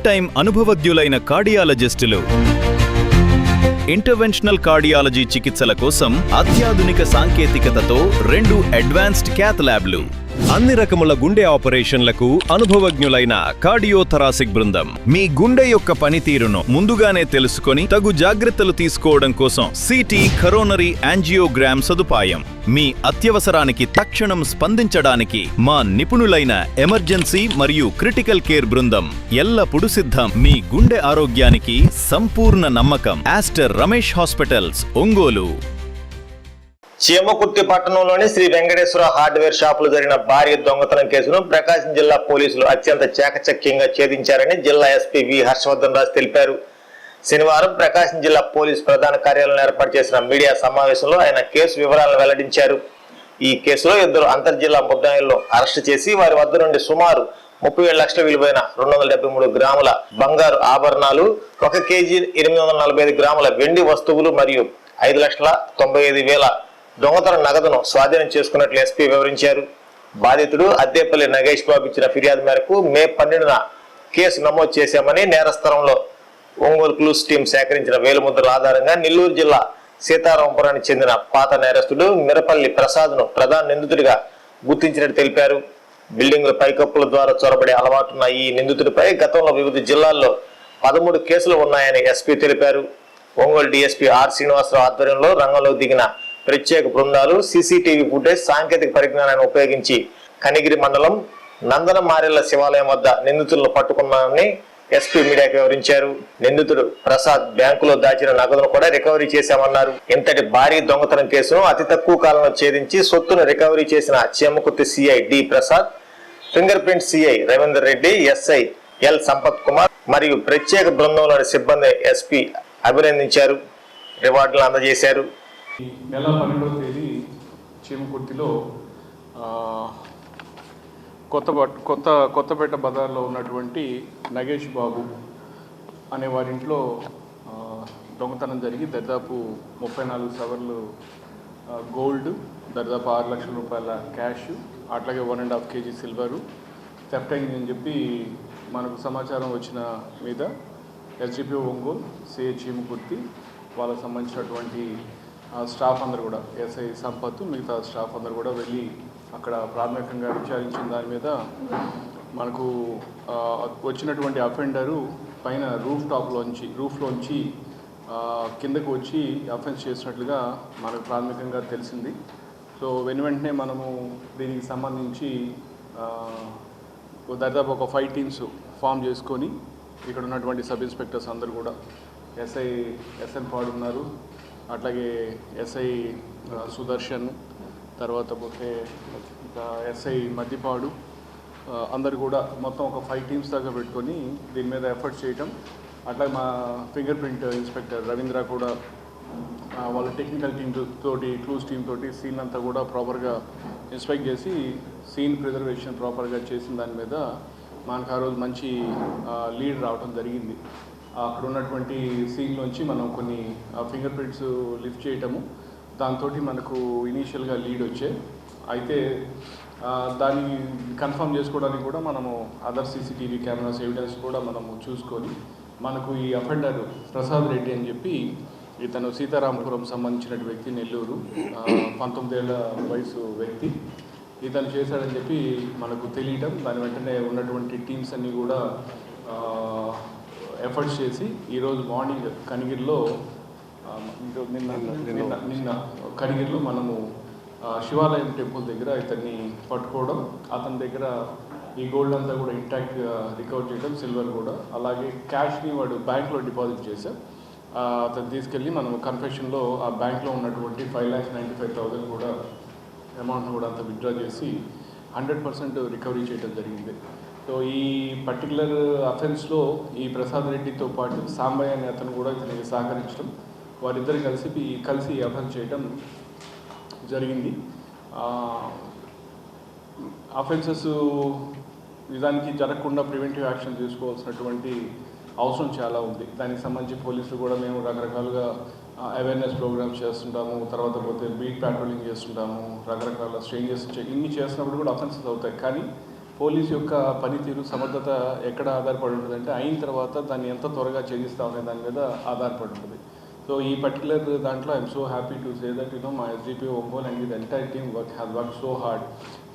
Time అనుభవజ్ఞులైన కార్డియాలజిస్టులు interventional cardiology చికిత్సల కోసం అత్యాధునిక సాంకేతికతతో 2 అడ్వాన్స్డ్ క్యాత్ ల్యాబ్లు, అన్ని రకముల గుండె ఆపరేషన్లకు అనుభవజ్ఞులైన కార్డియోథరాసిక్ బృందం మీ గుండె యొక్క పనితీరును ముందుగానే తెలుసుకొని తగు జాగ్రత్తలు తీసుకోవడం కోసం సిటీ కరోనరీ యాంజియోగ్రామ్ సదుపాయం, మీ అత్యవసరానికి తక్షణం స్పందించడానికి మా నిపుణులైన ఎమర్జెన్సీ మరియు క్రిటికల్ కేర్ బృందం ఎల్లప్పుడూ సిద్ధం. మీ గుండె ఆరోగ్యానికి సంపూర్ణ నమ్మకం. Aster Ramesh hospitals, Ongole. చీమకుర్తి పట్టణంలోని శ్రీ వెంకటేశ్వర హార్డ్వేర్ షాపులో జరిగిన భారీ దొంగతనం కేసును ప్రకాశం జిల్లా పోలీసులు అత్యంత చాకచక్యంగా ఛేదించారని జిల్లా ఎస్పీ వి హర్షవర్ధన్ రాజు తెలిపారు. శనివారం ప్రకాశం జిల్లా పోలీసు ప్రధాన కార్యాలయంలో ఏర్పాటు చేసిన మీడియా సమావేశంలో ఆయన కేసు వివరాలను వెల్లడించారు. ఈ కేసులో 2 అంతర్జిల్లా ముద్దాయిలను అరెస్టు చేసి వారి వద్ద నుండి సుమారు 37 లక్షల విలువైన 273 గ్రాముల బంగారు ఆభరణాలు, 1 కేజీ 845 గ్రాముల వెండి వస్తువులు మరియు 5,95,000 దొంగతన నగదును స్వాధీనం చేసుకున్నట్లు ఎస్పీ వివరించారు. బాధితుడు అద్దేపల్లి నగేష్ బాబు ఇచ్చిన ఫిర్యాదు మేరకు మే 12న కేసు నమోదు చేశామని, నేరస్థలంలో ఒంగోలు క్లూస్ టీం సేకరించిన వేలుముద్రల ఆధారంగా నెల్లూరు జిల్లా సీతారాంపురానికి చెందిన పాత నేరస్తుడు మిరపల్లి ప్రసాద్ను ప్రధాన నిందితుడిగా గుర్తించినట్టు తెలిపారు. బిల్డింగుల పైకప్పుల ద్వారా చొరబడే అలవాటున్న ఈ నిందితుడిపై గతంలో వివిధ జిల్లాల్లో 13 కేసులు ఉన్నాయని ఎస్పీ తెలిపారు. ఒంగోలు డీఎస్పీ ఆర్ శ్రీనివాసరావు ఆధ్వర్యంలో రంగంలో దిగిన ప్రత్యేక బృందాలు సీసీటీవీ ఫుటేజ్, సాంకేతిక పరిజ్ఞానాన్ని ఉపయోగించి కనిగిరి మండలం నందన మారెళ్ల శివాలయం వద్ద నిందితులను పట్టుకున్నారని ఎస్పీ మీడియాకు వివరించారు. నిందితుడు ప్రసాద్ బ్యాంకులో దాచిన నగదును కూడా రికవరీ చేశామన్నారు. ఇంతటి భారీ దొంగతనం కేసును అతి తక్కువ కాలంలో ఛేదించి సొత్తును రికవరీ చేసిన Chimakurthi CI D Prasad, finger print CI Ravinder Reddy, SI L Sampath Kumar మరియు ప్రత్యేక బృందంలోని సిబ్బంది ఎస్పీ అభినందించారు, రివార్డులు అందజేశారు. నెల 12వ తేదీ చీమకుర్తిలో కొత్తపేట బజార్లో ఉన్నటువంటి నగేష్ బాబు అనే వారింట్లో దొంగతనం జరిగి దాదాపు 34 సవర్లు గోల్డ్, దాదాపు 6 లక్షల రూపాయల క్యాష్, అట్లాగే 1.5 కేజీ సిల్వరు థెఫ్ట్ అయిందని చెప్పి మనకు సమాచారం వచ్చిన మీద ఎస్డిపి ఒంగోలు, సిఐ చీమకుర్తి, వాళ్ళకు సంబంధించినటువంటి స్టాఫ్ అందరు కూడా, ఎస్ఐ సంపత్, మిగతా స్టాఫ్ అందరు కూడా వెళ్ళి అక్కడ ప్రాథమికంగా విచారించిన దాని మీద మనకు వచ్చినటువంటి అఫెండరు పైన రూఫ్లోంచి కిందకు వచ్చి అఫెన్స్ చేసినట్లుగా మనకు ప్రాథమికంగా తెలిసింది. సో వెంటనే మనము దీనికి సంబంధించి దాదాపు ఒక 5 టీమ్స్ ఫామ్ చేసుకొని ఇక్కడ ఉన్నటువంటి సబ్ ఇన్స్పెక్టర్స్ అందరూ కూడా, ఎస్ఎన్ పాడు ఉన్నారు, అట్లాగే ఎస్ఐ సుదర్శన్, తర్వాత పోతే ఎస్ఐ మద్దిపాడు, అందరు కూడా మొత్తం ఒక 5 టీమ్స్ దాకా పెట్టుకొని దీని మీద ఎఫర్ట్ చేయటం. అట్లాగే మా ఫింగర్ ప్రింట్ ఇన్స్పెక్టర్ రవీంద్ర కూడా వాళ్ళ టెక్నికల్ టీమ్ తోటి, క్లూస్ టీమ్ తోటి సీన్ అంతా కూడా ప్రాపర్గా ఇన్స్పెక్ట్ చేసి సీన్ ప్రిజర్వేషన్ ప్రాపర్గా చేసిన దాని మీద మనకు ఆ రోజు మంచి లీడ్ రావడం జరిగింది. అక్కడ ఉన్నటువంటి సీన్లోంచి మనం కొన్ని ఫింగర్ ప్రింట్స్ లిఫ్ట్ చేయటము, దాంతో మనకు ఇనీషియల్గా లీడ్ వచ్చాయి. అయితే దాన్ని కన్ఫర్మ్ చేసుకోవడానికి కూడా మనము అదర్ సీసీటీవీ కెమెరాస్ ఎవిడెన్స్ కూడా మనము చూసుకొని మనకు ఈ అఫెండర్ ప్రసాద్ రెడ్డి అని చెప్పి, ఇతను సీతారాంపురం సంబంధించిన వ్యక్తి, నెల్లూరు, 19 ఏళ్ల వయసు వ్యక్తి, ఇతను చేశాడని చెప్పి మనకు తెలియటం. దాని వెంటనే ఉన్నటువంటి టీమ్స్ అన్నీ కూడా ఎఫర్ట్స్ చేసి ఈరోజు మార్నింగ్ కనిగిరిలో నిన్న కనిగిరిలో మనము శివాలయం టెంపుల్ దగ్గర ఇతన్ని పట్టుకోవడం, అతని దగ్గర ఈ గోల్డ్ అంతా కూడా ఇంటాక్ట్ రికవర్ చేయడం, సిల్వర్ కూడా, అలాగే క్యాష్ని వాడు బ్యాంక్లో డిపాజిట్ చేశాం. అతను తీసుకెళ్ళి మనం కన్ఫెషన్లో ఆ బ్యాంక్లో ఉన్నటువంటి 5,95,000 కూడా అమౌంట్ను కూడా అంత విత్డ్రా చేసి 100% రికవరీ చేయడం జరిగింది. సో ఈ పర్టికులర్ అఫెన్స్లో ఈ ప్రసాద్ రెడ్డితో పాటు సాంబయ్య అనే అతను కూడా ఇతనికి సహకరించడం, వారిద్దరు కలిసి అఫెన్స్ చేయడం జరిగింది. అఫెన్సెస్ నిజానికి జరగకుండా ప్రివెంటివ్ యాక్షన్ తీసుకోవాల్సినటువంటి అవసరం చాలా ఉంది. దానికి సంబంధించి పోలీసులు కూడా మేము రకరకాలుగా అవేర్నెస్ ప్రోగ్రామ్స్ చేస్తుంటాము, తర్వాత పోతే బీట్ ప్యాట్రోలింగ్ చేస్తుంటాము, రకరకాల స్ట్రేంజర్స్ ఇన్ని చేస్తున్నప్పుడు కూడా అఫెన్సెస్ అవుతాయి. కానీ పోలీస్ యొక్క పనితీరు సమర్థత ఎక్కడ ఆధారపడి ఉంటుంది అంటే అయిన తర్వాత దాన్ని ఎంత త్వరగా ఛేదిస్తామనే దాని మీద ఆధారపడి ఉంటుంది. సో ఈ పర్టికులర్ దాంట్లో I'm so happy to say that మా SDP Ongole and the entire team has work so hard.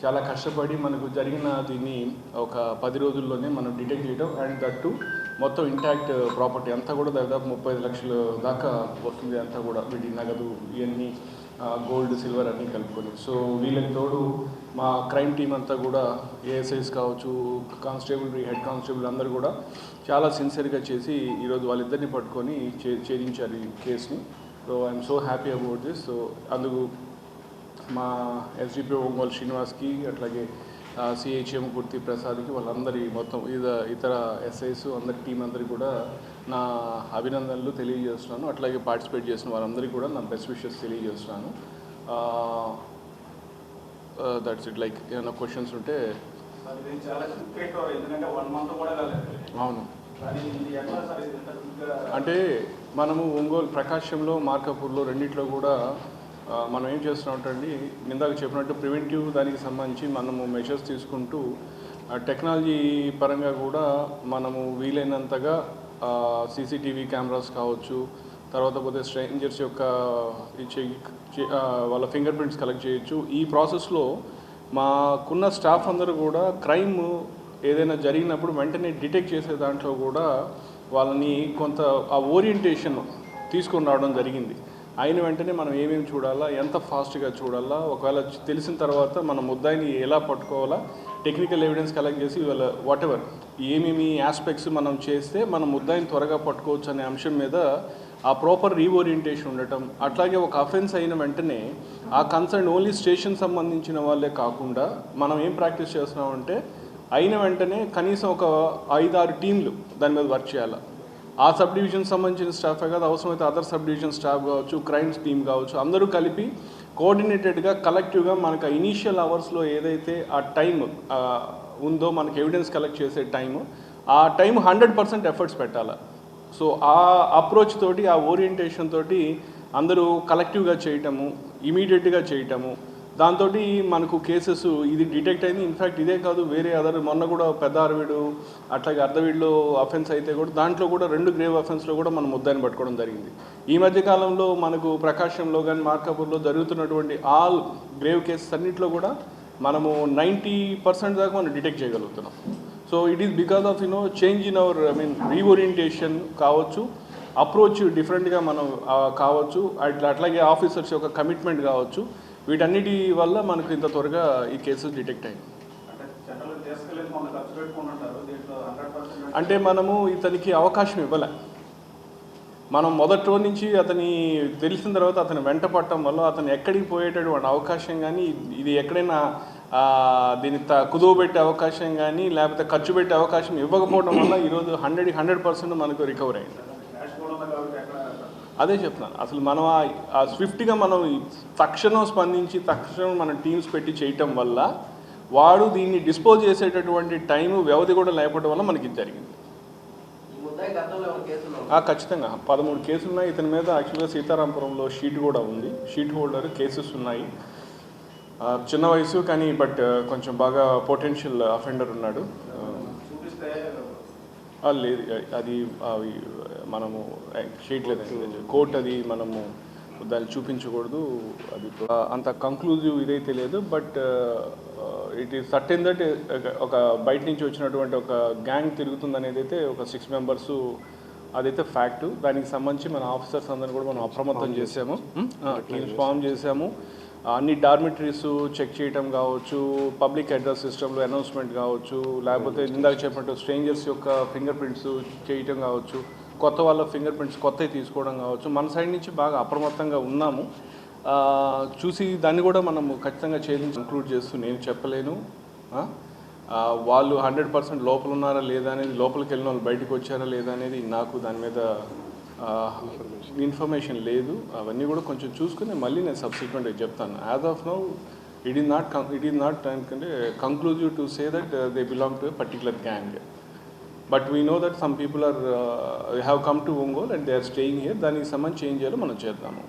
చాలా కష్టపడి మనకు జరిగిన దీన్ని ఒక 10 రోజుల్లోనే మనం డిటెక్ట్ చేయడం అండ్ దట్ టు మొత్తం ఇంటాక్ట్ ప్రాపర్టీ అంతా కూడా దాదాపు 35 లక్షల దాకా వస్తుంది. అంతా కూడా వీటి నగదు ఇవన్నీ గోల్డ్ సిల్వర్ అన్నీ కలుపుకొని. సో వీళ్ళకి తోడు మా క్రైమ్ టీం అంతా కూడా ఏఎస్ఐస్ కావచ్చు, కానిస్టేబుల్, హెడ్ కానిస్టేబుల్ అందరూ కూడా చాలా సిన్సియర్గా చేసి ఈరోజు వాళ్ళిద్దరిని పట్టుకొని ఛేదించారు ఈ కేసుని. So I'm so happy about this. So అందుకు మా ఎస్డిపి ఒంగోలు శ్రీనివాస్కి అట్లాగే సిహెచ్ఎం కుర్తి ప్రసాద్కి వాళ్ళందరి మొత్తం ఇతర ఎస్ఐస్ అందరి టీం అందరికీ కూడా నా అభినందనలు తెలియజేస్తున్నాను. అట్లాగే పార్టిసిపేట్ చేసిన వాళ్ళందరికీ కూడా నా బెస్ట్ విషెస్ తెలియజేస్తున్నాను. That's it. లైక్ ఏమైనా క్వశ్చన్స్ ఉంటే. అవును, అంటే మనము ఒంగోలు, ప్రకాశంలో, మార్కాపూర్లో రెండిట్లో కూడా మనం ఏం చేస్తున్నామంటే ఇందాక చెప్పినట్టు ప్రివెంటివ్ దానికి సంబంధించి మనము మెజర్స్ తీసుకుంటూ టెక్నాలజీ పరంగా కూడా మనము వీలైనంతగా సీసీటీవీ కెమెరాస్ కావచ్చు, తర్వాత పోతే స్ట్రేంజర్స్ యొక్క వాళ్ళ ఫింగర్ ప్రింట్స్ కలెక్ట్ చేయొచ్చు. ఈ ప్రాసెస్లో మాకున్న స్టాఫ్ అందరూ కూడా క్రైమ్ ఏదైనా జరిగినప్పుడు వెంటనే డిటెక్ట్ చేసే దాంట్లో కూడా వాళ్ళని కొంత ఆ ఓరియంటేషన్ తీసుకొని రావడం జరిగింది. అయిన వెంటనే మనం ఏమేమి చూడాలా, ఎంత ఫాస్ట్గా చూడాలా, ఒకవేళ తెలిసిన తర్వాత మన ముద్దాయిని ఎలా పట్టుకోవాలా, టెక్నికల్ ఎవిడెన్స్ కలెక్ట్ చేసి ఇవాళ వాటెవర్ ఏమేమి ఆస్పెక్ట్స్ మనం చేస్తే మనం ముద్దాయిని త్వరగా పట్టుకోవచ్చు అనే అంశం మీద ఆ ప్రాపర్ రీఓరియంటేషన్ ఉండటం. అట్లాగే ఒక అఫెన్స్ అయిన వెంటనే ఆ కన్సర్న్ ఓన్లీ స్టేషన్ సంబంధించిన వాళ్ళే కాకుండా మనం ఏం ప్రాక్టీస్ చేస్తున్నామంటే అయిన వెంటనే కనీసం ఒక 5-6 టీంలు దాని మీద వర్క్ చేయాలి. ఆ సబ్ డివిజన్ సంబంధించిన స్టాఫే కాదు, అవసరమైతే అదర్ సబ్ డివిజన్ స్టాఫ్ కావచ్చు, క్రైమ్స్ టీమ్ కావచ్చు, అందరూ కలిపి కోఆర్డినేటెడ్గా కలెక్టివ్గా మనకు ఇనీషియల్ అవర్స్లో ఏదైతే ఆ టైం ఉందో మనకి ఎవిడెన్స్ కలెక్ట్ చేసే టైము, ఆ టైం 100% ఎఫర్ట్స్ పెట్టాలి. సో ఆ అప్రోచ్ తోటి, ఆ ఓరియంటేషన్ తోటి అందరూ కలెక్టివ్గా చేయటము, ఇమీడియట్గా చేయటము, దాంతో మనకు కేసెస్ ఇది డిటెక్ట్ అయింది. ఇన్ఫ్యాక్ట్ ఇదే కాదు, వేరే అదర్ మొన్న కూడా పెద్ద అరవీడు అట్లాగే అర్ధవీడులో అఫెన్స్ అయితే కూడా దాంట్లో కూడా 2 గ్రేవ్ అఫెన్స్లో కూడా మనం ముద్దాయిని పట్టుకోవడం జరిగింది. ఈ మధ్యకాలంలో మనకు ప్రకాశంలో కానీ మార్కాపూర్లో జరుగుతున్నటువంటి ఆల్ గ్రేవ్ కేసెస్ అన్నింటిలో కూడా మనము 90% దాకా మనం డిటెక్ట్ చేయగలుగుతున్నాం. So it is because of change in our reorientation కావచ్చు, అప్రోచ్ డిఫరెంట్గా మనం కావచ్చు, అట్లాగే ఆఫీసర్స్ యొక్క కమిట్మెంట్ కావచ్చు, వీటన్నిటి వల్ల మనకు ఇంత త్వరగా ఈ కేసెస్ డిటెక్ట్ అయింది. అంటే మనము ఇతనికి అవకాశం ఇవ్వలే. మనం మొదటి రోజు నుంచి అతని తెలిసిన తర్వాత అతను వెంట పట్టడం వల్ల అతను ఎక్కడికి పోయేటటువంటి అవకాశం కానీ, ఇది ఎక్కడైనా దీన్ని కుదువబెట్టే అవకాశం కానీ లేకపోతే ఖర్చు పెట్టే అవకాశం ఇవ్వకపోవడం వల్ల ఈరోజు 100% మనకు రికవర్ అయింది. అదే చెప్తున్నాను, అసలు మనం ఆ స్విఫ్ట్గా మనం తక్షణం స్పందించి తక్షణం మన టీమ్స్ పెట్టి చేయటం వల్ల వాడు దీన్ని డిస్పోజ్ చేసేటటువంటి టైం వ్యవధి కూడా లేకపోవడం వల్ల మనకి ఇది జరిగింది. ఖచ్చితంగా 13 కేసులు ఉన్నాయి ఇతని మీద. యాక్చువల్గా సీతారాంపురంలో షీట్ కూడా ఉంది, షీట్ హోల్డర్, కేసెస్ ఉన్నాయి. చిన్న వయసు కానీ బట్ కొంచెం బాగా పొటెన్షియల్ అఫెండర్ ఉన్నాడు. లేదు, అది మనము షీట్ లేదండి, కోర్ట్ అది మనము దాన్ని చూపించకూడదు, అది అంత కంక్లూజివ్ ఇదైతే లేదు. But it is certain that ఒక బయట నుంచి వచ్చినటువంటి ఒక గ్యాంగ్ తిరుగుతుంది అనేది అయితే ఒక 6 మెంబర్స్, అదైతే ఫ్యాక్టు. దానికి సంబంధించి మన ఆఫీసర్స్ అందరినీ కూడా మనం అప్రమత్తం చేసాము, టీమ్స్ ఫామ్ చేసాము. అన్ని డార్మిటరీస్ చెక్ చేయటం కావచ్చు, పబ్లిక్ అడ్రస్ సిస్టంలో అనౌన్స్మెంట్ కావచ్చు, లేకపోతే ఇందాక చెప్పినట్టు స్ట్రేంజర్స్ యొక్క ఫింగర్ ప్రింట్స్ చేయటం కావచ్చు, కొత్త వాళ్ళ ఫింగర్ ప్రింట్స్ కొత్తవి తీసుకోవడం కావచ్చు. మన సైడ్ నుంచి బాగా అప్రమత్తంగా ఉన్నాము. చూసి దాన్ని కూడా మనము ఖచ్చితంగా ఛేదించి ఇంక్లూడ్ చేస్తూ నేను చెప్పలేను. వాళ్ళు 100% లోపల ఉన్నారా లేదా అనేది, లోపలికి వెళ్ళిన వాళ్ళు బయటకు వచ్చారా లేదా అనేది నాకు దాని మీద ఇన్ఫర్మేషన్ లేదు. అవన్నీ కూడా కొంచెం చూసుకుని మళ్ళీ నేను సబ్సిక్వెంట్గా చెప్తాను. As of now it is not అంటే conclusive to say that they belong to a particular gang. But we know that some people have come to Ongole and they are staying here. దానికి సంబంధించి ఏం చేయాలో మనం చేద్దాము.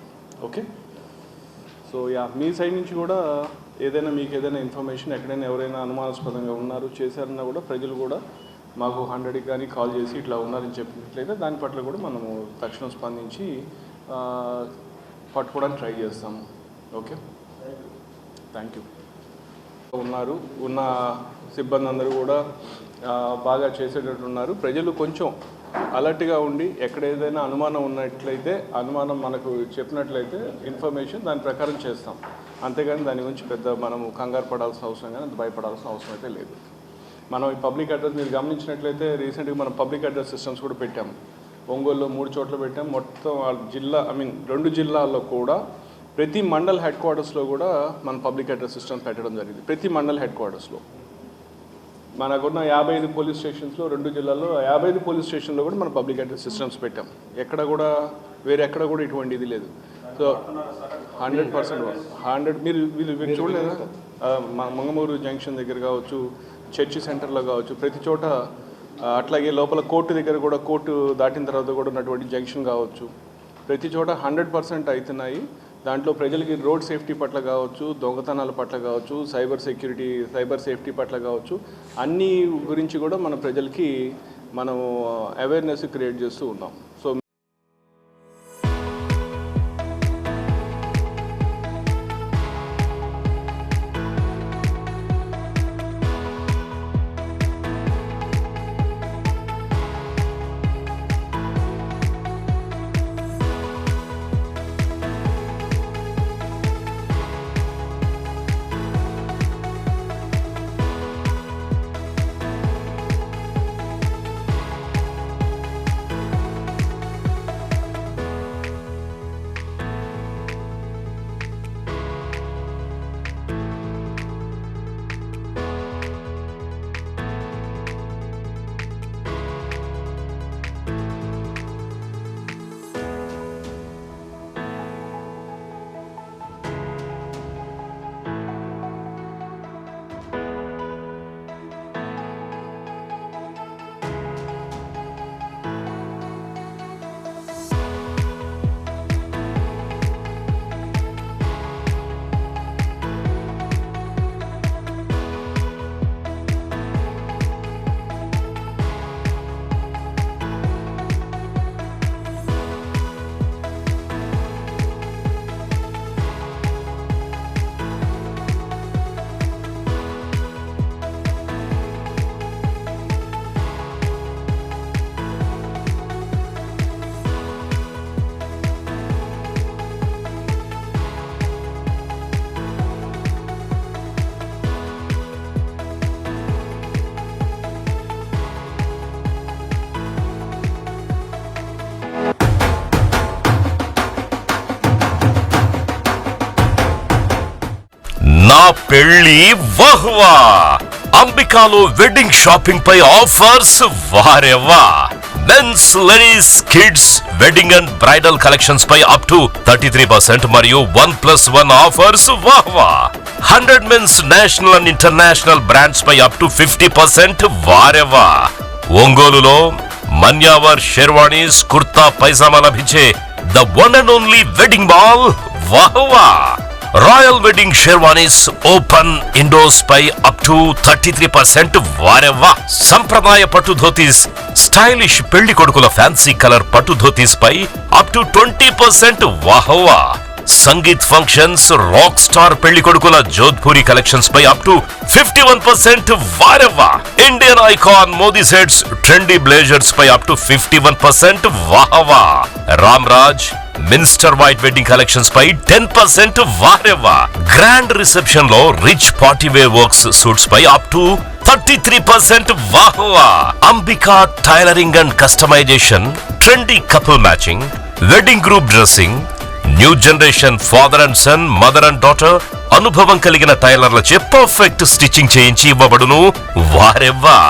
ఓకే. సో మీ side నుంచి కూడా ఏదైనా మీకు ఏదైనా ఇన్ఫర్మేషన్ ఎక్కడైనా ఎవరైనా అనుమానాస్పదంగా ఉన్నారు చేశారన్నా కూడా ప్రజలు కూడా మాకు 100కి కానీ కాల్ చేసి ఇట్లా ఉన్నారని చెప్పినట్లయితే దాని పట్ల కూడా మనము తక్షణం స్పందించి పట్టుకోవడానికి ట్రై చేస్తాము. Okay, thank you. ఉన్న సిబ్బంది అందరూ కూడా బాగా చేసేటట్టు ఉన్నారు. ప్రజలు కొంచెం అలర్ట్గా ఉండి ఎక్కడ ఏదైనా అనుమానం ఉన్నట్లయితే అనుమానం మనకు చెప్పినట్లయితే ఇన్ఫర్మేషన్ దాని ప్రకారం చేస్తాం. అంతేగాని దాని గురించి పెద్ద మనము కంగారు పడాల్సిన అవసరం కానీ అంత భయపడాల్సిన అవసరం అయితే లేదు. మనం ఈ పబ్లిక్ అడ్రస్ మీరు గమనించినట్లయితే రీసెంట్గా మనం పబ్లిక్ అడ్రస్ సిస్టమ్స్ కూడా పెట్టాము. ఒంగోలులో 3 చోట్ల పెట్టాం. మొత్తం జిల్లా 2 జిల్లాల్లో కూడా ప్రతి మండల్ హెడ్ క్వార్టర్స్లో కూడా మన పబ్లిక్ అడ్రస్ సిస్టమ్ పెట్టడం జరిగింది. ప్రతి మండల్ హెడ్ క్వార్టర్స్లో మనకున్న 55 పోలీస్ స్టేషన్స్లో 2 జిల్లాల్లో 55 పోలీస్ స్టేషన్లో కూడా మన పబ్లిక్ అడ్రస్ సిస్టమ్స్ పెట్టాం. ఎక్కడ కూడా వేరెక్కడ కూడా ఇటువంటి ఇది లేదు. సో 100% మీరు చూడలేదా? మంగమూరు జంక్షన్ దగ్గర కావచ్చు, చర్చి సెంటర్లో కావచ్చు, ప్రతి చోట, అట్లాగే లోపల కోర్టు దగ్గర కూడా, కోర్టు దాటిన తర్వాత కూడా ఉన్నటువంటి జంక్షన్ కావచ్చు, ప్రతి చోట 100% అవుతున్నాయి. దాంట్లో ప్రజలకి రోడ్ సేఫ్టీ పట్ల కావచ్చు, దొంగతనాల పట్ల కావచ్చు, సైబర్ సేఫ్టీ పట్ల కావచ్చు, అన్ని గురించి కూడా మన ప్రజలకి మనం అవేర్నెస్ క్రియేట్ చేస్తూ ఉన్నాం. సో నా పెళ్లి వహ్వా అంబికాలో వెడ్డింగ్ షాపింగ్ పై ఆఫర్స్ వారెవ్వా. Men's, ladies, kids wedding and bridal collections పై అప్ టు 33% మరియు 1+1 ఆఫర్స్ వాహ్వా. 100 men's national and international brands పై అప్ టు 50% వారెవ్వా. ఒంగోలులో మన్యావర్ షెర్వాణీస్, కుర్తా పైజామా లభించే the one and only wedding mall వాహ్వా. Royal wedding sherwanis open indoors పై అప్ టు 33% వారెవ్వా. సంప్రదాయ పట్టు ధోతీస్, స్టైలిష్ పెళ్లి కొడుకుల ఫ్యాన్సీ కలర్ పట్టు ధోతీస్ పై అప్ టు 20% వాహ్వా. సంగీత్ ఫంక్షన్స్, రాక్ స్టార్ పెళ్లి కొడుకుల జోధ్పూరి కలెక్షన్స్ పై అప్ టు 51% వారెవ్వా. Indian icon Modi sets, trendy blazers పై అప్ టు 51% వాహ్వా. Ram Raj minister white wedding collections పై 10% వారెవ్వా. గ్రాండ్ రిసెప్షన్ లో rich party wear works suits పై అప్ టు 33% వాహ్వా. Ambika tailoring and customisation, trendy couple matching, wedding group dressing, new generation father and son, mother and daughter అనుభవం కలిగిన టైలర్లచే perfect stitching చేయించి ఇవ్వబడును వారెవ్వా.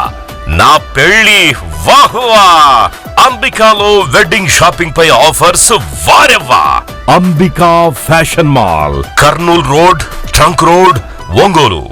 నా పెళ్లి వాహ్వా. అంబికాలో వెడ్డింగ్ షాపింగ్ పై ఆఫర్స్ వారెవ్వా. Ambika fashion mall, Kurnool road, trunk road, Ongole.